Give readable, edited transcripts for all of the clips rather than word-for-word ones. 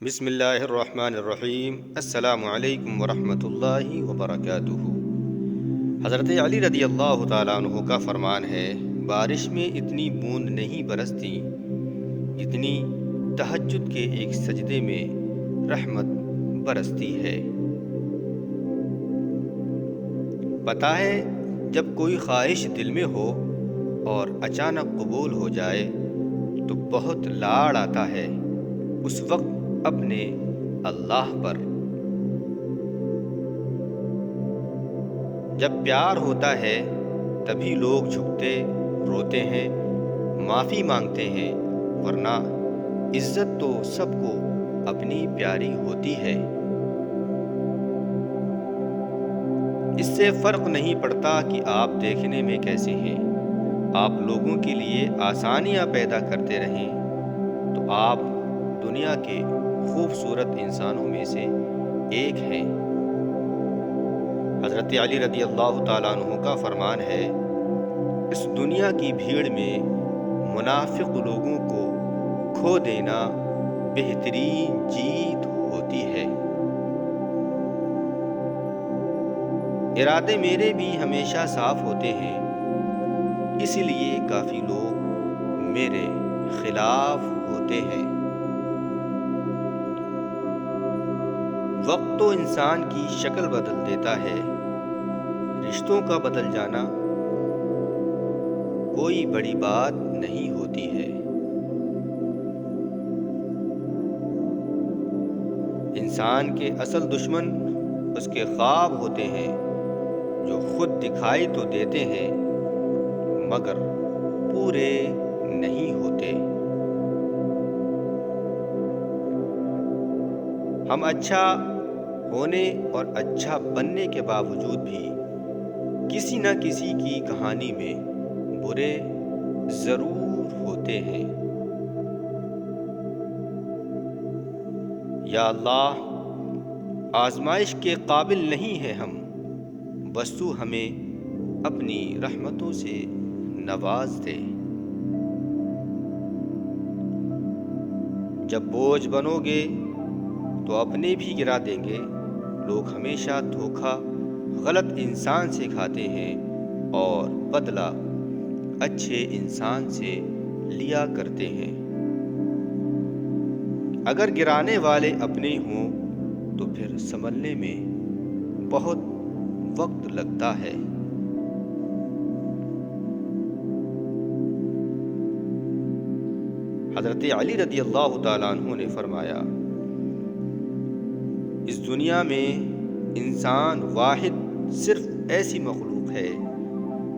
بسم اللہ الرحمن الرحیم۔ السلام علیکم ورحمۃ اللہ وبرکاتہ۔ حضرت علی رضی اللہ تعالیٰ عنہ کا فرمان ہے، بارش میں اتنی بوند نہیں برستی جتنی تہجد کے ایک سجدے میں رحمت برستی ہے۔ پتہ ہے جب کوئی خواہش دل میں ہو اور اچانک قبول ہو جائے تو بہت لاڑ آتا ہے اس وقت اپنے اللہ پر۔ جب پیار ہوتا ہے تبھی لوگ جھکتے روتے ہیں، معافی مانگتے ہیں، ورنہ عزت تو سب کو اپنی پیاری ہوتی ہے۔ اس سے فرق نہیں پڑتا کہ آپ دیکھنے میں کیسے ہیں، آپ لوگوں کے لیے آسانیاں پیدا کرتے رہیں تو آپ دنیا کے خوبصورت انسانوں میں سے ایک ہیں۔ حضرت علی رضی اللہ تعالیٰ عنہ کا فرمان ہے، اس دنیا کی بھیڑ میں منافق لوگوں کو کھو دینا بہترین جیت ہوتی ہے۔ ارادے میرے بھی ہمیشہ صاف ہوتے ہیں، اسی لیے کافی لوگ میرے خلاف ہوتے ہیں۔ وقت تو انسان کی شکل بدل دیتا ہے، رشتوں کا بدل جانا کوئی بڑی بات نہیں ہوتی ہے۔ انسان کے اصل دشمن اس کے خواب ہوتے ہیں جو خود دکھائی تو دیتے ہیں مگر پورے نہیں ہوتے۔ ہم اچھا ہونے اور اچھا بننے کے باوجود بھی کسی نہ کسی کی کہانی میں برے ضرور ہوتے ہیں۔ یا اللہ، آزمائش کے قابل نہیں ہیں ہم، بس تو ہمیں اپنی رحمتوں سے نواز دے۔ جب بوجھ بنو گے تو اپنے بھی گرا دیں گے۔ لوگ ہمیشہ دھوکہ غلط انسان سے کھاتے ہیں اور بدلہ اچھے انسان سے لیا کرتے ہیں۔ اگر گرانے والے اپنے ہوں تو پھر سنبھلنے میں بہت وقت لگتا ہے۔ حضرت علی رضی اللہ تعالیٰ عنہ نے فرمایا، اس دنیا میں انسان واحد صرف ایسی مخلوق ہے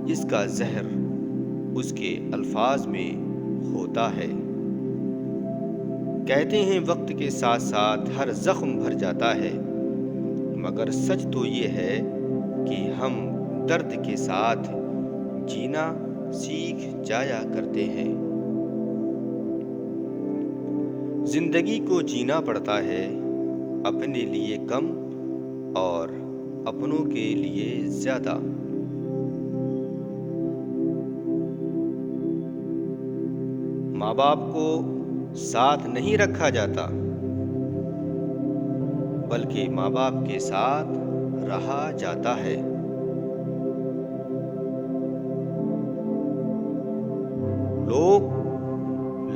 جس کا زہر اس کے الفاظ میں ہوتا ہے۔ کہتے ہیں وقت کے ساتھ ساتھ ہر زخم بھر جاتا ہے، مگر سچ تو یہ ہے کہ ہم درد کے ساتھ جینا سیکھ جایا کرتے ہیں۔ زندگی کو جینا پڑتا ہے، اپنے لیے کم اور اپنوں کے لیے زیادہ۔ ماں باپ کو ساتھ نہیں رکھا جاتا بلکہ ماں باپ کے ساتھ رہا جاتا ہے۔ لوگ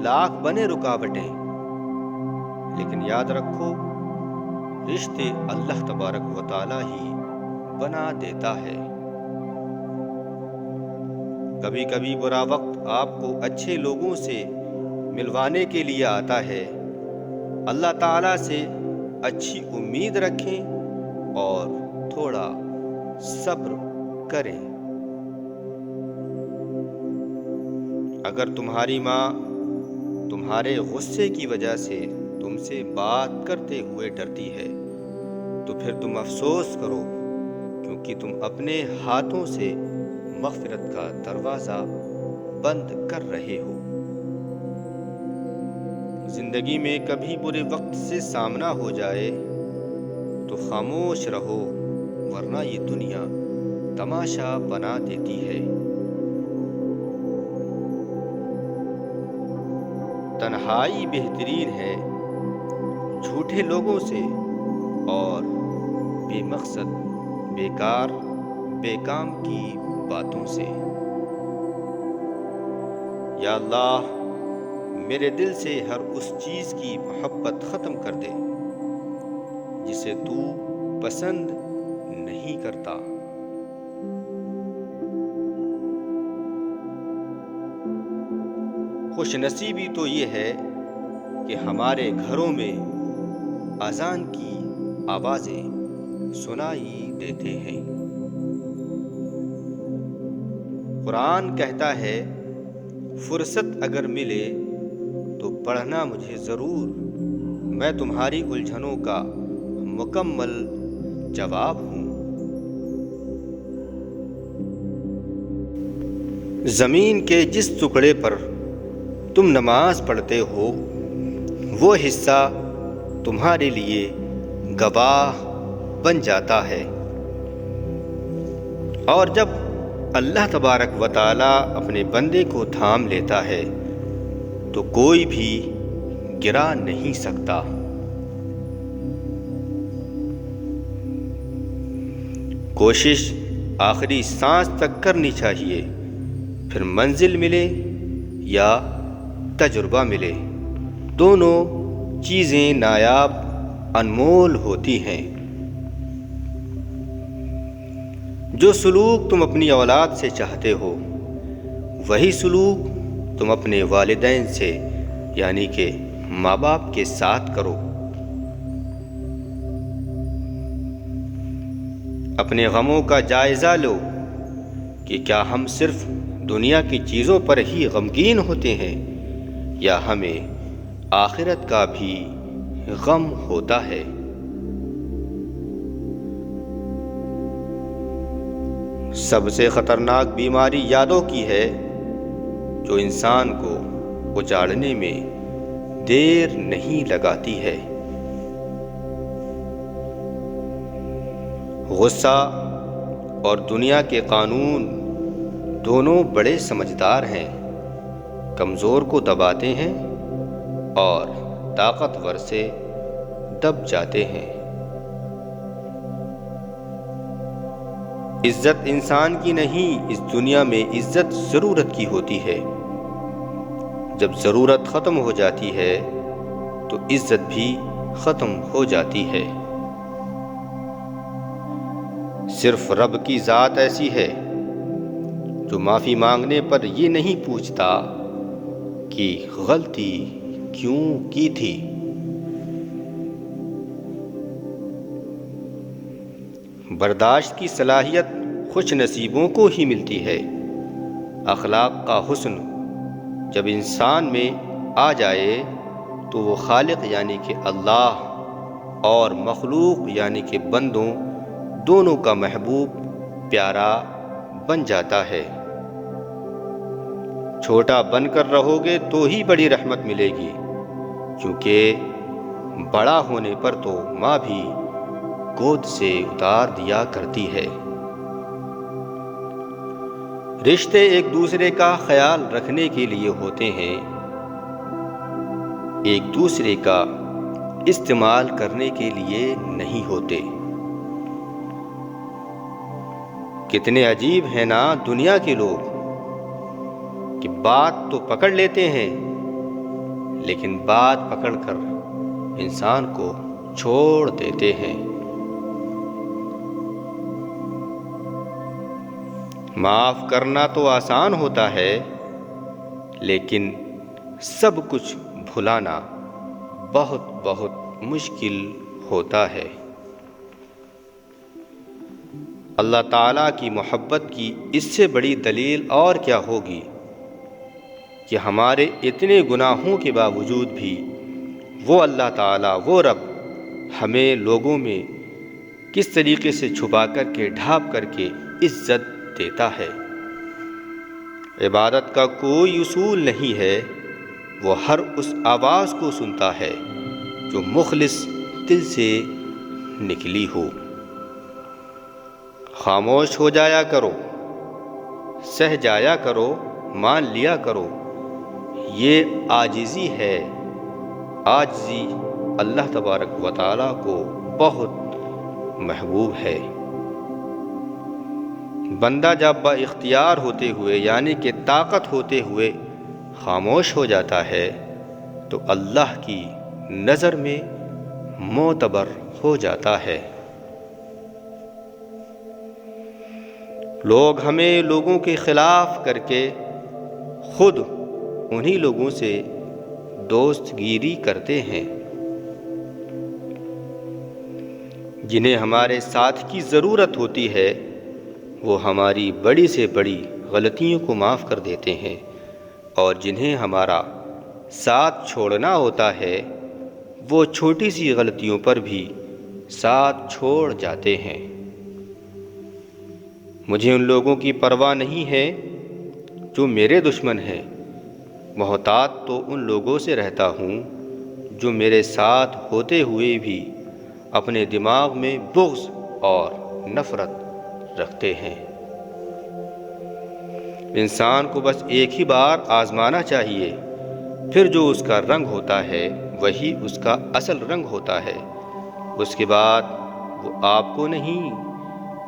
لاکھ بنے رکاوٹیں، لیکن یاد رکھو رشتے اللہ تبارک و تعالی ہی بنا دیتا ہے۔ کبھی کبھی برا وقت آپ کو اچھے لوگوں سے ملوانے کے لیے آتا ہے۔ اللہ تعالیٰ سے اچھی امید رکھیں اور تھوڑا صبر کریں۔ اگر تمہاری ماں تمہارے غصے کی وجہ سے تم سے بات کرتے ہوئے ڈرتی ہے تو پھر تم افسوس کرو، کیونکہ تم اپنے ہاتھوں سے مغفرت کا دروازہ بند کر رہے ہو۔ زندگی میں کبھی برے وقت سے سامنا ہو جائے تو خاموش رہو، ورنہ یہ دنیا تماشا بنا دیتی ہے۔ تنہائی بہترین ہے، جھوٹے لوگوں سے اور بے مقصد بیکار بے کام کی باتوں سے۔ یا اللہ میرے دل سے ہر اس چیز کی محبت ختم کر دے جسے تو پسند نہیں کرتا۔ خوش نصیبی تو یہ ہے کہ ہمارے گھروں میں اذان کی آوازیں سنائی دیتے ہیں۔ قرآن کہتا ہے فرصت اگر ملے تو پڑھنا مجھے ضرور، میں تمہاری الجھنوں کا مکمل جواب ہوں۔ زمین کے جس ٹکڑے پر تم نماز پڑھتے ہو وہ حصہ تمہارے لیے گواہ بن جاتا ہے، اور جب اللہ تبارک و تعالی اپنے بندے کو تھام لیتا ہے تو کوئی بھی گرا نہیں سکتا۔ کوشش آخری سانس تک کرنی چاہیے، پھر منزل ملے یا تجربہ ملے، دونوں چیزیں نایاب انمول ہوتی ہیں۔ جو سلوک تم اپنی اولاد سے چاہتے ہو وہی سلوک تم اپنے والدین سے یعنی کہ ماں باپ کے ساتھ کرو۔ اپنے غموں کا جائزہ لو کہ کیا ہم صرف دنیا کی چیزوں پر ہی غمگین ہوتے ہیں یا ہمیں آخرت کا بھی غم ہوتا ہے۔ سب سے خطرناک بیماری یادوں کی ہے جو انسان کو اجاڑنے میں دیر نہیں لگاتی ہے۔ غصہ اور دنیا کے قانون دونوں بڑے سمجھدار ہیں، کمزور کو دباتے ہیں اور طاقتور سے دب جاتے ہیں۔ عزت انسان کی نہیں، اس دنیا میں عزت ضرورت کی ہوتی ہے۔ جب ضرورت ختم ہو جاتی ہے تو عزت بھی ختم ہو جاتی ہے۔ صرف رب کی ذات ایسی ہے جو معافی مانگنے پر یہ نہیں پوچھتا کہ غلطی کیوں کی تھی۔ برداشت کی صلاحیت خوش نصیبوں کو ہی ملتی ہے۔ اخلاق کا حسن جب انسان میں آ جائے تو وہ خالق یعنی کہ اللہ اور مخلوق یعنی کہ بندوں دونوں کا محبوب پیارا بن جاتا ہے۔ چھوٹا بن کر رہو گے تو ہی بڑی رحمت ملے گی، کیونکہ بڑا ہونے پر تو ماں بھی گود سے اتار دیا کرتی ہے۔ رشتے ایک دوسرے کا خیال رکھنے کے لیے ہوتے ہیں، ایک دوسرے کا استعمال کرنے کے لیے نہیں ہوتے۔ کتنے عجیب ہیں نا دنیا کے لوگ کہ بات تو پکڑ لیتے ہیں لیکن بات پکڑ کر انسان کو چھوڑ دیتے ہیں۔ معاف کرنا تو آسان ہوتا ہے لیکن سب کچھ بھلانا بہت بہت مشکل ہوتا ہے۔ اللہ تعالیٰ کی محبت کی اس سے بڑی دلیل اور کیا ہوگی کہ ہمارے اتنے گناہوں کے باوجود بھی وہ اللہ تعالیٰ وہ رب ہمیں لوگوں میں کس طریقے سے چھپا کر کے ڈھانپ کر کے عزت دیتا ہے۔ عبادت کا کوئی اصول نہیں ہے، وہ ہر اس آواز کو سنتا ہے جو مخلص دل سے نکلی ہو۔ خاموش ہو جایا کرو، سہ جایا کرو، مان لیا کرو، یہ عاجزی ہے۔ عاجزی اللہ تبارک و تعالیٰ کو بہت محبوب ہے۔ بندہ جب با اختیار ہوتے ہوئے یعنی کہ طاقت ہوتے ہوئے خاموش ہو جاتا ہے تو اللہ کی نظر میں معتبر ہو جاتا ہے۔ لوگ ہمیں لوگوں کے خلاف کر کے خود انہی لوگوں سے دوست گیری کرتے ہیں جنہیں ہمارے ساتھ کی ضرورت ہوتی ہے، وہ ہماری بڑی سے بڑی غلطیوں کو معاف کر دیتے ہیں، اور جنہیں ہمارا ساتھ چھوڑنا ہوتا ہے وہ چھوٹی سی غلطیوں پر بھی ساتھ چھوڑ جاتے ہیں۔ مجھے ان لوگوں کی پرواہ نہیں ہے جو میرے دشمن ہیں، محتاط تو ان لوگوں سے رہتا ہوں جو میرے ساتھ ہوتے ہوئے بھی اپنے دماغ میں بغض اور نفرت رکھتے ہیں۔ انسان کو بس ایک ہی بار آزمانا چاہیے، پھر جو اس کا رنگ ہوتا ہے وہی اس کا اصل رنگ ہوتا ہے۔ اس کے بعد وہ آپ کو نہیں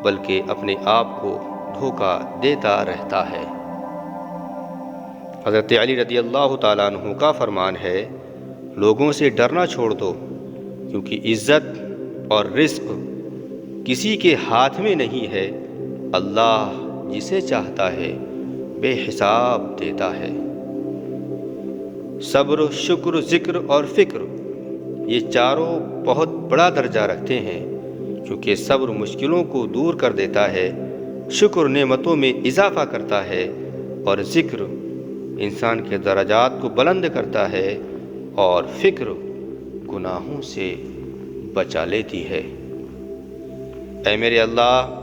بلکہ اپنے آپ کو دھوکہ دیتا رہتا ہے۔ حضرت علی رضی اللہ تعالیٰ عنہ کا فرمان ہے، لوگوں سے ڈرنا چھوڑ دو، کیونکہ عزت اور رزق کسی کے ہاتھ میں نہیں ہے، اللہ جسے چاہتا ہے بے حساب دیتا ہے۔ صبر، شکر، ذکر اور فکر یہ چاروں بہت بڑا درجہ رکھتے ہیں، کیونکہ صبر مشکلوں کو دور کر دیتا ہے، شکر نعمتوں میں اضافہ کرتا ہے، اور ذکر انسان کے درجات کو بلند کرتا ہے، اور فکر گناہوں سے بچا لیتی ہے۔ اے میرے اللہ،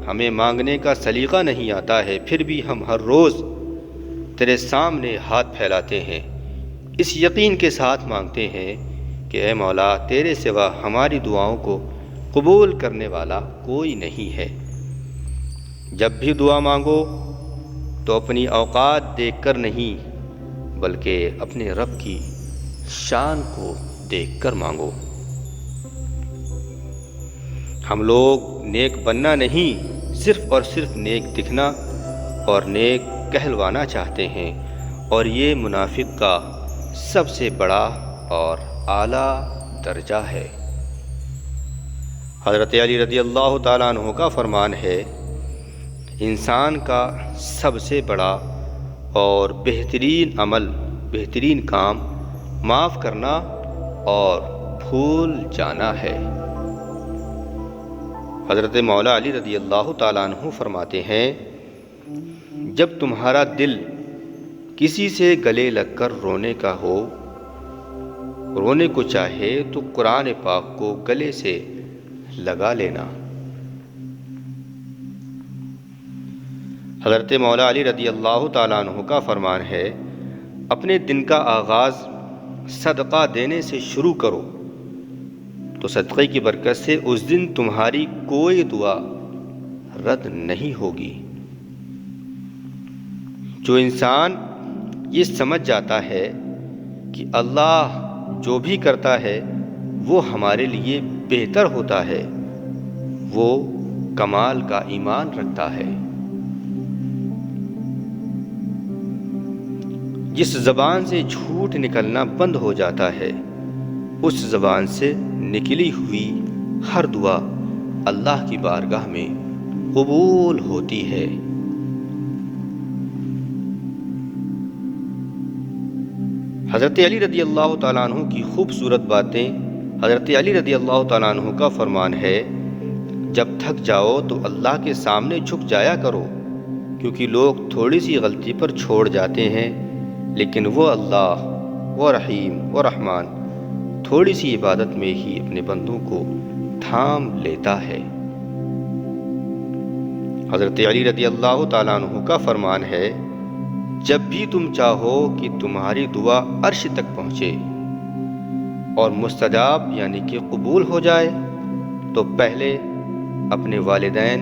ہمیں مانگنے کا سلیقہ نہیں آتا ہے، پھر بھی ہم ہر روز تیرے سامنے ہاتھ پھیلاتے ہیں، اس یقین کے ساتھ مانگتے ہیں کہ اے مولا، تیرے سوا ہماری دعاؤں کو قبول کرنے والا کوئی نہیں ہے۔ جب بھی دعا مانگو تو اپنی اوقات دیکھ کر نہیں بلکہ اپنے رب کی شان کو دیکھ کر مانگو۔ ہم لوگ نیک بننا نہیں، صرف اور صرف نیک دکھنا اور نیک کہلوانا چاہتے ہیں، اور یہ منافق کا سب سے بڑا اور اعلیٰ درجہ ہے۔ حضرت علی رضی اللہ تعالیٰ عنہ کا فرمان ہے، انسان کا سب سے بڑا اور بہترین عمل، بہترین کام معاف کرنا اور بھول جانا ہے۔ حضرت مولا علی رضی اللہ تعالیٰ عنہ فرماتے ہیں، جب تمہارا دل کسی سے گلے لگ کر رونے کو چاہے تو قرآن پاک کو گلے سے لگا لینا۔ حضرت مولا علی رضی اللہ تعالیٰ عنہ کا فرمان ہے، اپنے دن کا آغاز صدقہ دینے سے شروع کرو تو صدقے کی برکت سے اس دن تمہاری کوئی دعا رد نہیں ہوگی۔ جو انسان یہ سمجھ جاتا ہے کہ اللہ جو بھی کرتا ہے وہ ہمارے لیے بہتر ہوتا ہے، وہ کمال کا ایمان رکھتا ہے۔ جس زبان سے جھوٹ نکلنا بند ہو جاتا ہے، اس زبان سے نکلی ہوئی ہر دعا اللہ کی بارگاہ میں قبول ہوتی ہے۔ حضرت علی رضی اللہ تعالیٰ عنہ کی خوبصورت باتیں۔ حضرت علی رضی اللہ تعالیٰ عنہ کا فرمان ہے، جب تھک جاؤ تو اللہ کے سامنے جھک جایا کرو، کیونکہ لوگ تھوڑی سی غلطی پر چھوڑ جاتے ہیں، لیکن وہ اللہ، وہ رحیم، وہ رحمان تھوڑی سی عبادت میں ہی اپنے بندوں کو تھام لیتا ہے۔ حضرت علی رضی اللہ تعالیٰ عنہ کا فرمان ہے، جب بھی تم چاہو کہ تمہاری دعا عرش تک پہنچے اور مستجاب یعنی کہ قبول ہو جائے تو پہلے اپنے والدین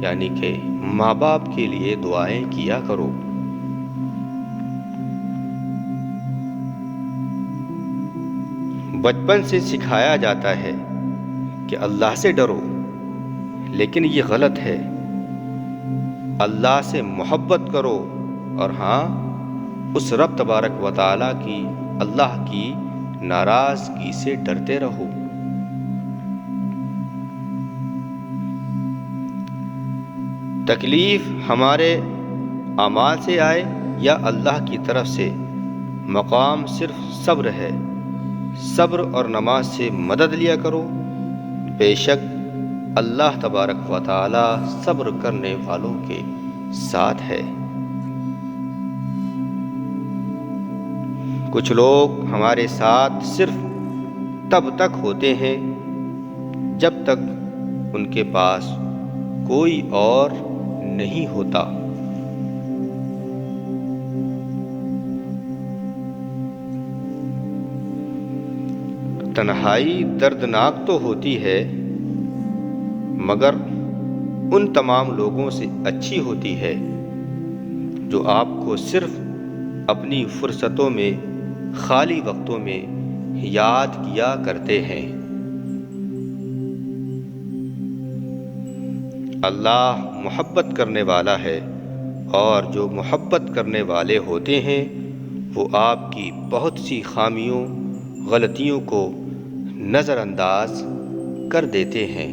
یعنی کہ ماں باپ کے لیے دعائیں کیا کرو۔ بچپن سے سکھایا جاتا ہے کہ اللہ سے ڈرو، لیکن یہ غلط ہے۔ اللہ سے محبت کرو، اور ہاں، اس رب تبارک و تعالیٰ کی، اللہ کی ناراضگی سے ڈرتے رہو۔ تکلیف ہمارے اعمال سے آئے یا اللہ کی طرف سے، مقام صرف صبر ہے۔ صبر اور نماز سے مدد لیا کرو، بے شک اللہ تبارک و تعالی صبر کرنے والوں کے ساتھ ہے۔ کچھ لوگ ہمارے ساتھ صرف تب تک ہوتے ہیں جب تک ان کے پاس کوئی اور نہیں ہوتا۔ تنہائی دردناک تو ہوتی ہے، مگر ان تمام لوگوں سے اچھی ہوتی ہے جو آپ کو صرف اپنی فرصتوں میں، خالی وقتوں میں یاد کیا کرتے ہیں۔ اللہ محبت کرنے والا ہے، اور جو محبت کرنے والے ہوتے ہیں وہ آپ کی بہت سی خامیوں، غلطیوں کو نظر انداز کر دیتے ہیں۔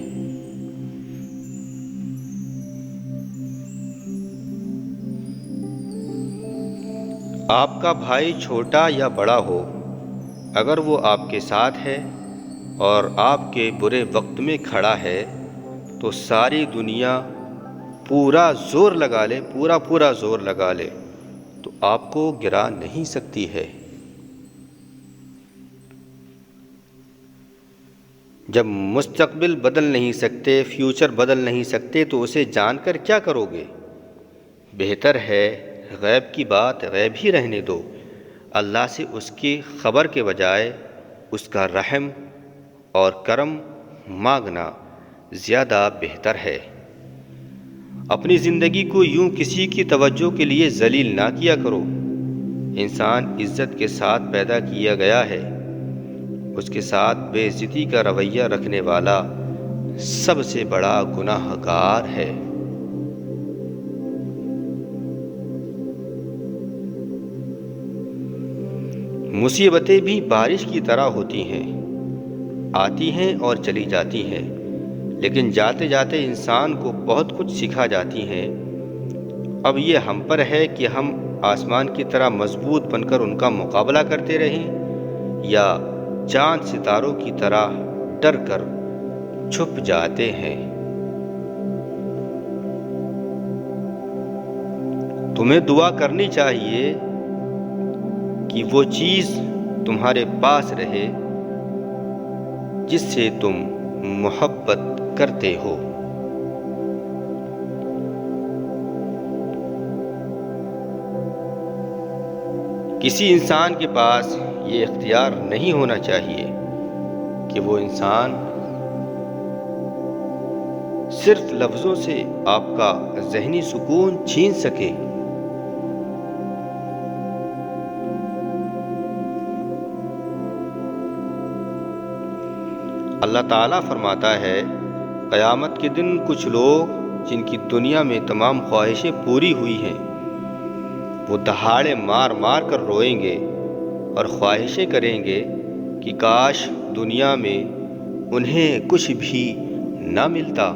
آپ کا بھائی چھوٹا یا بڑا ہو، اگر وہ آپ کے ساتھ ہے اور آپ کے برے وقت میں کھڑا ہے تو ساری دنیا پورا زور لگا لے، پورا زور لگا لے تو آپ کو گرا نہیں سکتی ہے۔ جب مستقبل بدل نہیں سکتے، فیوچر بدل نہیں سکتے، تو اسے جان کر کیا کرو گے؟ بہتر ہے غیب کی بات غیب ہی رہنے دو۔ اللہ سے اس کی خبر کے بجائے اس کا رحم اور کرم مانگنا زیادہ بہتر ہے۔ اپنی زندگی کو یوں کسی کی توجہ کے لیے ذلیل نہ کیا کرو۔ انسان عزت کے ساتھ پیدا کیا گیا ہے، اس کے ساتھ بے عزتی کا رویہ رکھنے والا سب سے بڑا گناہ گار ہے۔ مصیبتیں بھی بارش کی طرح ہوتی ہیں، آتی ہیں اور چلی جاتی ہیں، لیکن جاتے جاتے انسان کو بہت کچھ سکھا جاتی ہیں۔ اب یہ ہم پر ہے کہ ہم آسمان کی طرح مضبوط بن کر ان کا مقابلہ کرتے رہیں، یا چاند ستاروں کی طرح ڈر کر چھپ جاتے ہیں۔ تمہیں دعا کرنی چاہیے کہ وہ چیز تمہارے پاس رہے جس سے تم محبت کرتے ہو۔ کسی انسان کے پاس یہ اختیار نہیں ہونا چاہیے کہ وہ انسان صرف لفظوں سے آپ کا ذہنی سکون چھین سکے۔ اللہ تعالیٰ فرماتا ہے، قیامت کے دن کچھ لوگ جن کی دنیا میں تمام خواہشیں پوری ہوئی ہیں، وہ دہاڑے مار مار کر روئیں گے اور خواہشیں کریں گے کہ کاش دنیا میں انہیں کچھ بھی نہ ملتا۔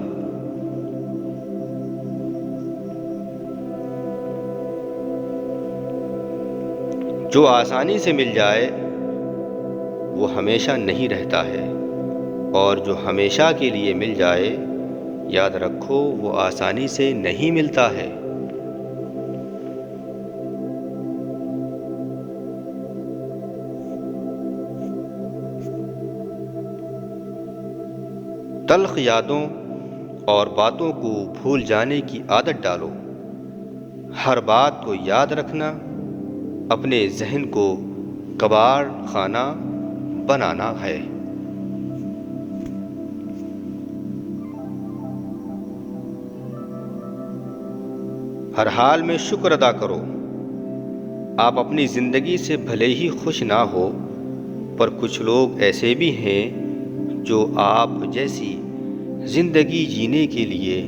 جو آسانی سے مل جائے وہ ہمیشہ نہیں رہتا ہے، اور جو ہمیشہ کے لیے مل جائے، یاد رکھو وہ آسانی سے نہیں ملتا ہے۔ تلخ یادوں اور باتوں کو بھول جانے کی عادت ڈالو۔ ہر بات کو یاد رکھنا اپنے ذہن کو کباڑ خانہ بنانا ہے۔ ہر حال میں شکر ادا کرو۔ آپ اپنی زندگی سے بھلے ہی خوش نہ ہو، پر کچھ لوگ ایسے بھی ہیں جو آپ جیسی زندگی جینے کے لیے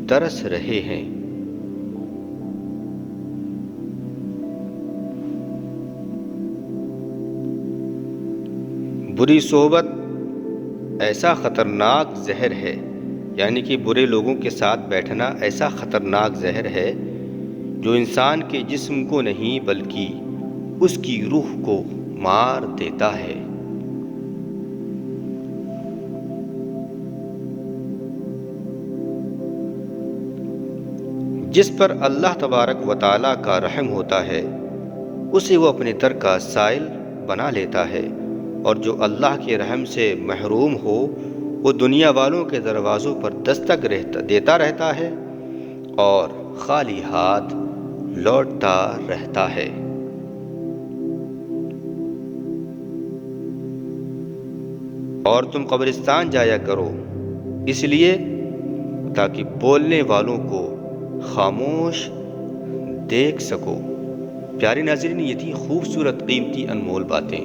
ترس رہے ہیں۔ بری صحبت ایسا خطرناک زہر ہے، یعنی کہ برے لوگوں کے ساتھ بیٹھنا ایسا خطرناک زہر ہے جو انسان کے جسم کو نہیں بلکہ اس کی روح کو مار دیتا ہے۔ جس پر اللہ تبارک و تعالیٰ کا رحم ہوتا ہے اسے وہ اپنے در کا سائل بنا لیتا ہے، اور جو اللہ کے رحم سے محروم ہو وہ دنیا والوں کے دروازوں پر دستک دیتا رہتا ہے اور خالی ہاتھ لوٹتا رہتا ہے۔ اور تم قبرستان جایا کرو اس لیے تاکہ بولنے والوں کو خاموش دیکھ سکو۔ پیارے ناظرین، یہ تھی خوبصورت قیمتی انمول باتیں۔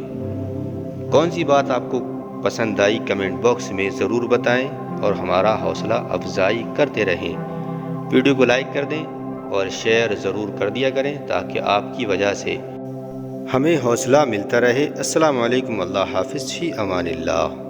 کون سی بات آپ کو پسند آئی کمنٹ باکس میں ضرور بتائیں اور ہمارا حوصلہ افزائی کرتے رہیں۔ ویڈیو کو لائک کر دیں اور شیئر ضرور کر دیا کریں تاکہ آپ کی وجہ سے ہمیں حوصلہ ملتا رہے۔ السلام علیکم، اللہ حافظ، فی امان اللہ۔